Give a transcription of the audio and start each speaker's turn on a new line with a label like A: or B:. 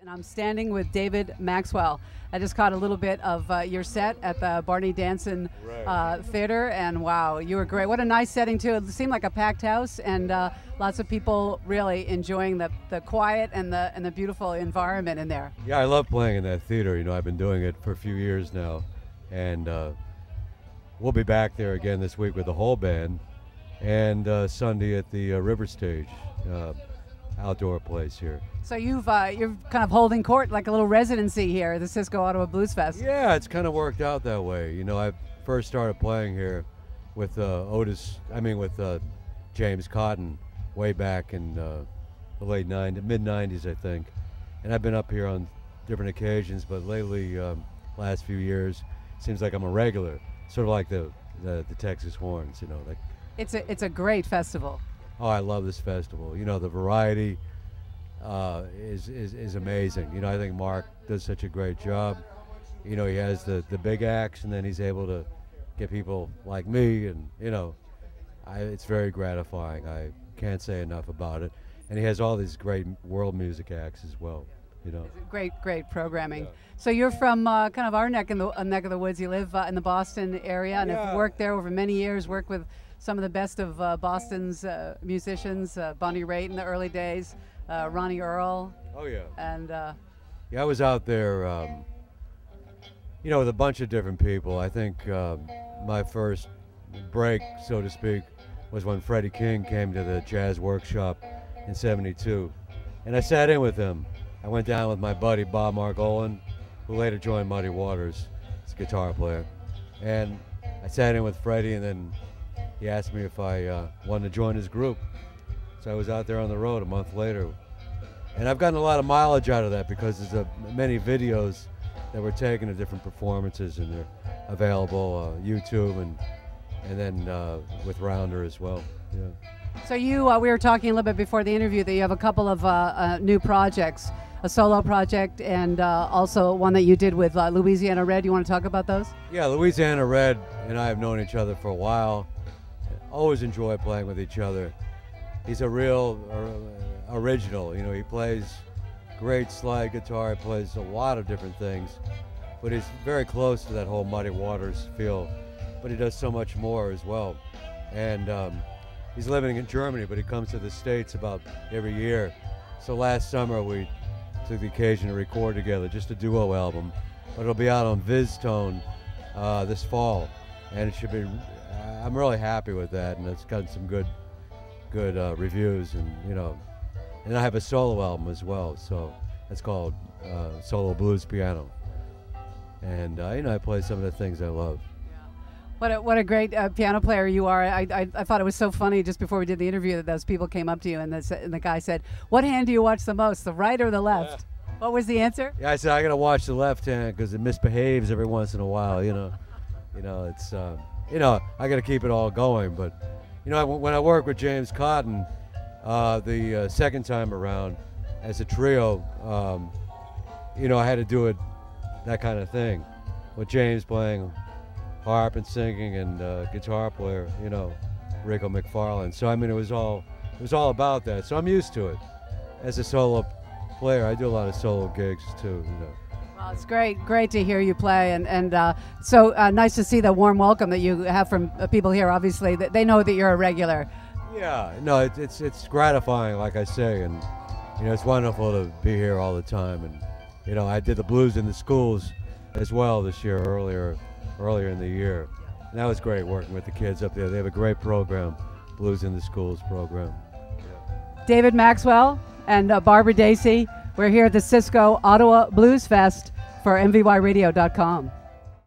A: And I'm standing with David Maxwell. I just caught a little bit of your set at the Barney Danson Theater, and wow, you were great. What a nice setting too. It seemed like a packed house, and lots of people really enjoying the quiet and the beautiful environment in there.
B: Yeah, I love playing in that theater. You know, I've been doing it for a few years now, and we'll be back there again this week with the whole band, and Sunday at the River Stage. Outdoor place here.
A: So you're kind of holding court, like a little residency here at the Cisco Ottawa Bluesfest.
B: Yeah, it's kind of worked out that way. You know, I first started playing here with James Cotton way back in the mid-90s, I think. And I've been up here on different occasions, but lately, last few years, seems like I'm a regular, sort of like the Texas Horns, you know. Like
A: it's a great festival.
B: Oh, I love this festival. You know, the variety is amazing. You know, I think Mark does such a great job. You know, he has the big acts, and then he's able to get people like me, and, you know, it's very gratifying. I can't say enough about it. And he has all these great world music acts as well, you know.
A: Great programming.
B: Yeah.
A: So you're from kind of our neck of the woods. You live in the Boston area, and have worked there over many years, worked with some of the best of Boston's musicians, Bonnie Raitt in the early days, Ronnie Earl.
B: Oh, yeah.
A: And
B: yeah, I was out there, you know, with a bunch of different people. I think my first break, so to speak, was when Freddie King came to the Jazz Workshop in '72. And I sat in with him. I went down with my buddy Bob Margolin, who later joined Muddy Waters. He's a guitar player. And I sat in with Freddie, and then he asked me if I wanted to join his group. So I was out there on the road a month later. And I've gotten a lot of mileage out of that because there's many videos that were taken of different performances, and they're available on YouTube and then with Rounder as well. Yeah.
A: So you, we were talking a little bit before the interview that you have a couple of new projects, a solo project and also one that you did with Louisiana Red. You want to talk about those?
B: Yeah, Louisiana Red and I have known each other for a while. Always enjoy playing with each other. He's a real original. You know, he plays great slide guitar. He plays a lot of different things, but he's very close to that whole Muddy Waters feel. But he does so much more as well. And he's living in Germany, but he comes to the States about every year. So last summer we took the occasion to record together, just a duo album. But it'll be out on VizTone this fall, and it should be. I'm really happy with that, and it's gotten some good reviews, and you know, and I have a solo album as well, so it's called Solo Blues Piano, and you know, I play some of the things I love.
A: What a great piano player you are. I thought it was so funny just before we did the interview that those people came up to you and the guy said, "What hand do you watch the most, the right or the left?" Yeah. What was the answer?
B: Yeah, I said I gotta watch the left hand because it misbehaves every once in a while. You know, it's. You know, I got to keep it all going, but you know, when I work with James Cotton, the second time around as a trio, you know, I had to do it that kind of thing, with James playing harp and singing and guitar player, you know, Rico McFarlane. So I mean, it was all about that. So I'm used to it. As a solo player, I do a lot of solo gigs too. You know.
A: Well, it's great to hear you play, and so nice to see the warm welcome that you have from people here. Obviously, that they know that you're a regular.
B: Yeah, no, it's gratifying, like I say, and you know, it's wonderful to be here all the time. And you know, I did the Blues in the Schools as well this year, earlier in the year, and that was great working with the kids up there. They have a great program, Blues in the Schools program. Yeah.
A: David Maxwell and Barbara Dacey. We're here at the Cisco Ottawa Bluesfest for mvyradio.com.